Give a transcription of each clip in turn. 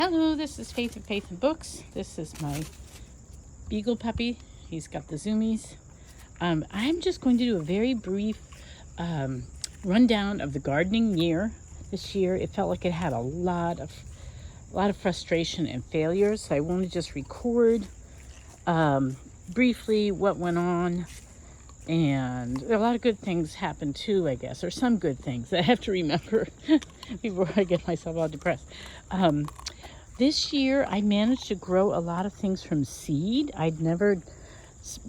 Hello, this is Faith of Faith and Books. This is my beagle puppy. He's got the zoomies. I'm just going to do a very brief rundown of the gardening year. This year, it felt like it had a lot of frustration and failures. So I want to just record briefly what went on. And a lot of good things happened too, I guess, or some good things I have to remember before I get myself all depressed. This year, I managed to grow a lot of things from seed. I'd never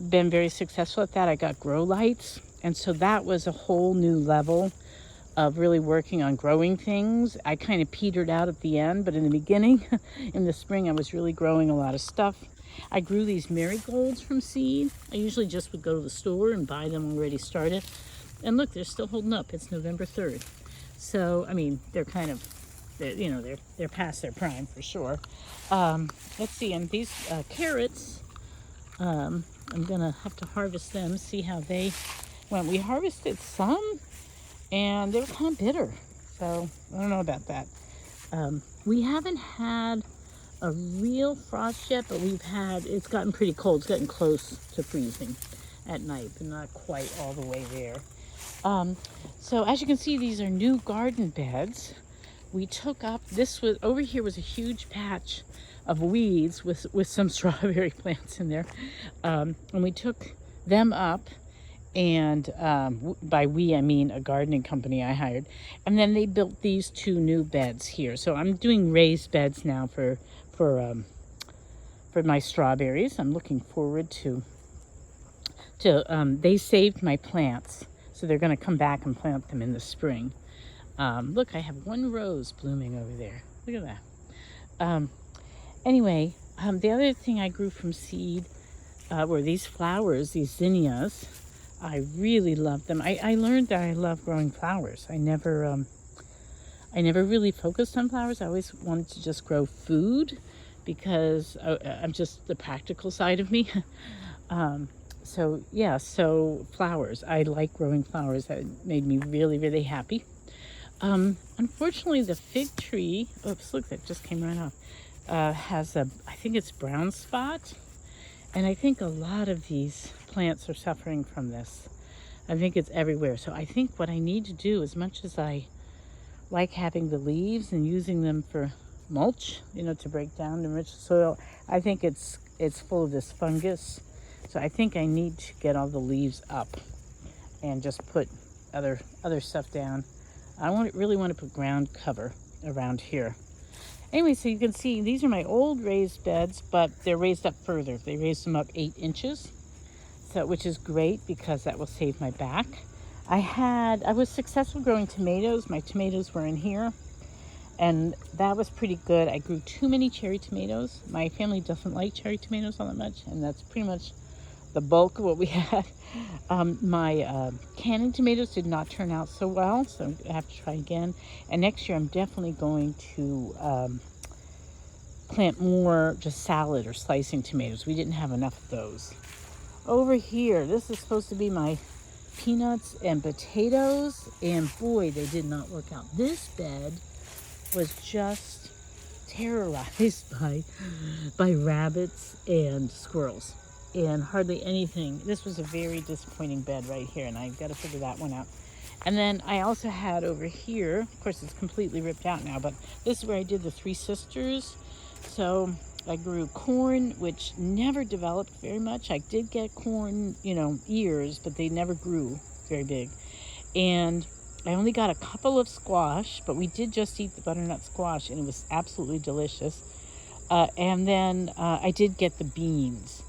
been very successful at that. I got grow lights, and so that was a whole new level of really working on growing things. I kind of petered out at the end, but in the beginning, in the spring, I was really growing a lot of stuff. I grew these marigolds from seed. I usually just would go to the store and buy them already started. And look, they're still holding up. It's November 3rd. So, I mean, they're kind of, they're past their prime for sure. Let's see, and these carrots, I'm gonna have to harvest them, see how they went. We harvested some, and they were kind of bitter. So, I don't know about that. We haven't had a real frost yet, but it's gotten pretty cold. It's gotten close to freezing at night, but not quite all the way there. So as you can see, these are new garden beds. We took up, over here was a huge patch of weeds with some strawberry plants in there. And we took them up, and by we, I mean a gardening company I hired. And then they built these two new beds here. So I'm doing raised beds now for my strawberries. I'm looking forward to they saved my plants, so they're going to come back and plant them in the spring. Look, I have one rose blooming over there. Look at that. Anyway, the other thing I grew from seed were these flowers, these zinnias. I really love them. I learned that I love growing flowers. I never really focused on flowers. I always wanted to just grow food because I'm just the practical side of me. So flowers. I like growing flowers. That made me really, really happy. Unfortunately, the fig tree, oops, look, that just came right off, has I think it's brown spot. And I think a lot of these plants are suffering from this. I think it's everywhere. So I think what I need to do, as much as I like having the leaves and using them for mulch, to break down the rich soil, I think it's full of this fungus. So I think I need to get all the leaves up and just put other stuff down. I really want to put ground cover around here. Anyway, so you can see these are my old raised beds, but they're raised up further. They raised them up 8 inches, which is great because that will save my back. I was successful growing tomatoes. My tomatoes were in here, and that was pretty good. I grew too many cherry tomatoes. My family doesn't like cherry tomatoes all that much, and that's pretty much the bulk of what we had. My canning tomatoes did not turn out so well, so I have to try again. And next year I'm definitely going to plant more just salad or slicing tomatoes. We didn't have enough of those. Over here, this is supposed to be my peanuts and potatoes, and boy, they did not work out. This bed was just terrorized by rabbits and squirrels, and hardly anything. This was a very disappointing bed right here, and I've got to figure that one out. And then I also had over here, of course it's completely ripped out now, but this is where I did the 3 sisters. So I grew corn, which never developed very much. I did get corn, ears, but they never grew very big. And I only got a couple of squash, but we did just eat the butternut squash, and it was absolutely delicious. And then I did get the beans.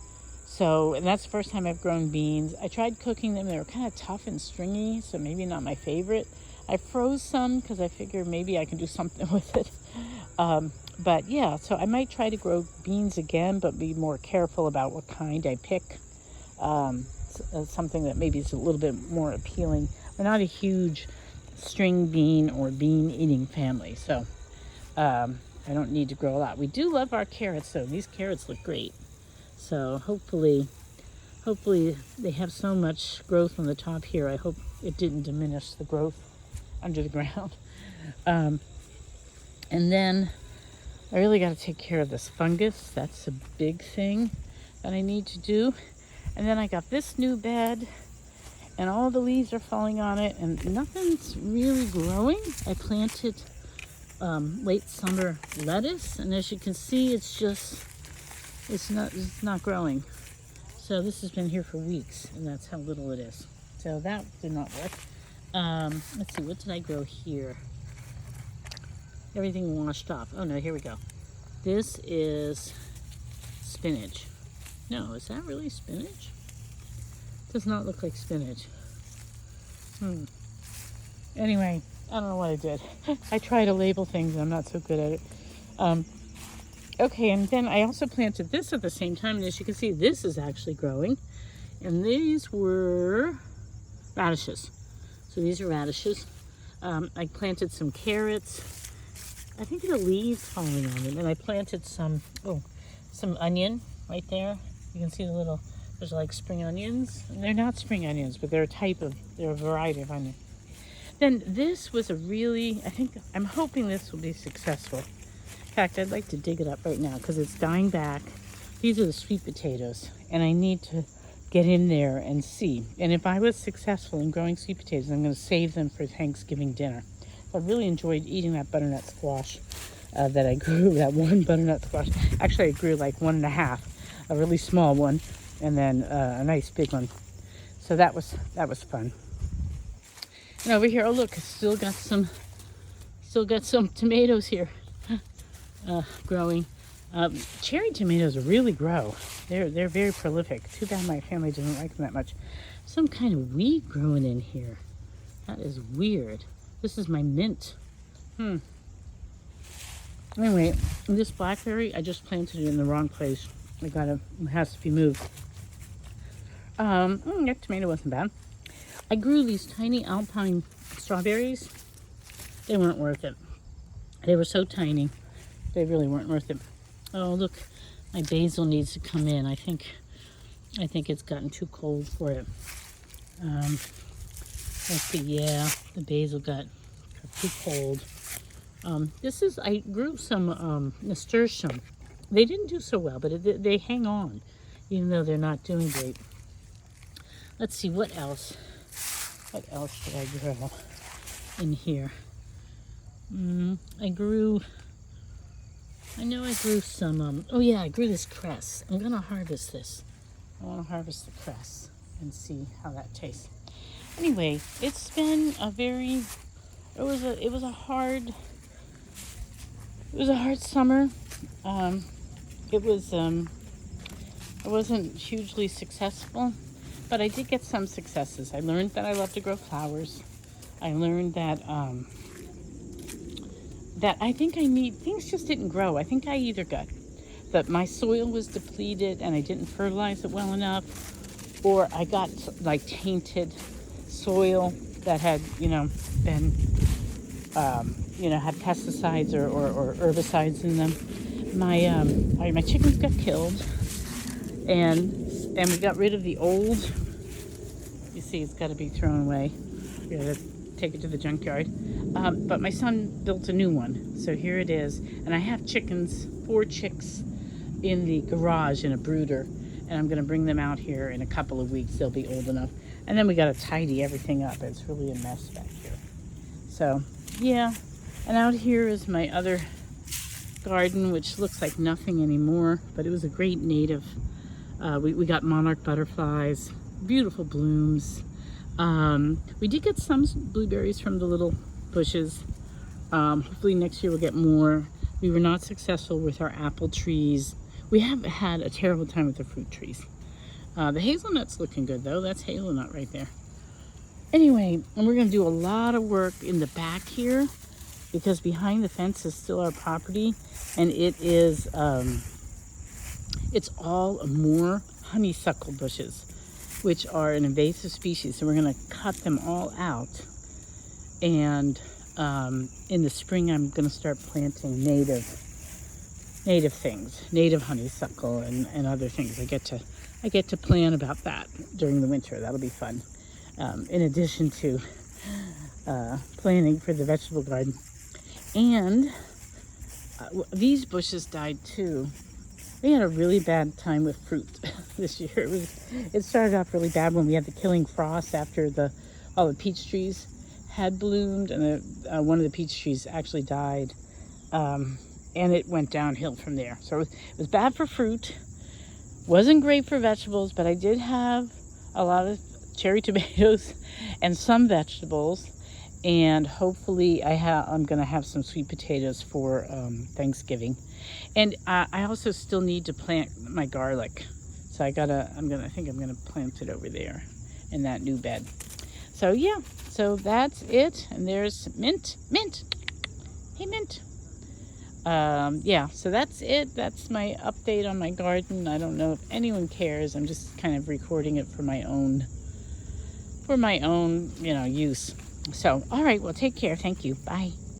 And that's the first time I've grown beans. I tried cooking them. They were kind of tough and stringy, so maybe not my favorite. I froze some because I figured maybe I can do something with it. But yeah, so I might try to grow beans again, but be more careful about what kind I pick. Something that maybe is a little bit more appealing. We're not a huge string bean or bean eating family, so I don't need to grow a lot. We do love our carrots, though. These carrots look great. So hopefully they have so much growth on the top here. I hope it didn't diminish the growth under the ground. And then I really got to take care of this fungus. That's a big thing that I need to do. And then I got this new bed, and all the leaves are falling on it, and nothing's really growing. I planted late summer lettuce, and as you can see, it's not growing. So this has been here for weeks, and that's how little it is. So that did not work. Let's see, what did I grow here? Everything washed off. Oh no, here we go. This is spinach. No, is that really spinach? Does not look like spinach. Anyway, I don't know what I did. I try to label things and I'm not so good at it. Okay, and then I also planted this at the same time, and as you can see, this is actually growing. And these were radishes. So these are radishes. I planted some carrots. I think there are leaves falling on them. And I planted some onion right there. You can see there's like spring onions. And they're not spring onions, but they're a variety of onion. Then this was I'm hoping this will be successful. In fact, I'd like to dig it up right now because it's dying back. These are the sweet potatoes, and I need to get in there and see. And if I was successful in growing sweet potatoes, I'm going to save them for Thanksgiving dinner. I really enjoyed eating that butternut squash that I grew, that one butternut squash. Actually, I grew like 1.5, a really small one, and then a nice big one. So that was fun. And over here, oh look, it's still got some tomatoes here growing. Cherry tomatoes really grow. They're very prolific. Too bad my family doesn't like them that much. Some kind of weed growing in here. That is weird. This is my mint. Anyway, this blackberry, I just planted it in the wrong place. It has to be moved. That tomato wasn't bad. I grew these tiny alpine strawberries. They weren't worth it. They were so tiny. They really weren't worth it. Oh, look, my basil needs to come in. I think it's gotten too cold for it. Let's see, yeah, the basil got too cold. I grew some nasturtium. They didn't do so well, but they hang on, even though they're not doing great. Let's see, what else? What else did I grow in here? I grew some, I grew this cress. I'm gonna harvest this. I wanna harvest the cress and see how that tastes. Anyway, it's been it was a hard summer. It wasn't hugely successful, but I did get some successes. I learned that I love to grow flowers. I learned that I think things just didn't grow. I think I either got that my soil was depleted and I didn't fertilize it well enough, or I got like tainted soil that had, been, had pesticides or herbicides in them. My chickens got killed, and we got rid of the old. You see, it's got to be thrown away. We got to take it to the junkyard. But my son built a new one, so here it is. And I have chickens, 4 chicks in the garage in a brooder, and I'm going to bring them out here in a couple of weeks. They'll be old enough. And then we got to tidy everything up. It's really a mess back here. So, yeah. And out here is my other garden, which looks like nothing anymore, but it was a great native. We got monarch butterflies, beautiful blooms. We did get some blueberries from the little bushes. Hopefully next year we'll get more. We were not successful with our apple trees. We have had a terrible time with the fruit trees. The hazelnut's looking good though. That's hazelnut right there. Anyway, and we're going to do a lot of work in the back here, because behind the fence is still our property, and it is it's all more honeysuckle bushes, which are an invasive species. So we're going to cut them all out, and in the spring I'm going to start planting native things, native honeysuckle and other things. I get to plan about that during the winter. That'll be fun. In addition to planning for the vegetable garden. And these bushes died too. We had a really bad time with fruit this year. It started off really bad when we had the killing frost after all the peach trees had bloomed, and one of the peach trees actually died, and it went downhill from there. So it was bad for fruit, wasn't great for vegetables, but I did have a lot of cherry tomatoes and some vegetables, and hopefully I'm gonna have some sweet potatoes for Thanksgiving. And I also still need to plant my garlic, so I think I'm gonna plant it over there in that new bed. So yeah, so that's it. And there's Mint. Hey, Mint. Yeah, so that's it. That's my update on my garden. I don't know if anyone cares. I'm just kind of recording it for my own use. So, all right, well, take care. Thank you. Bye.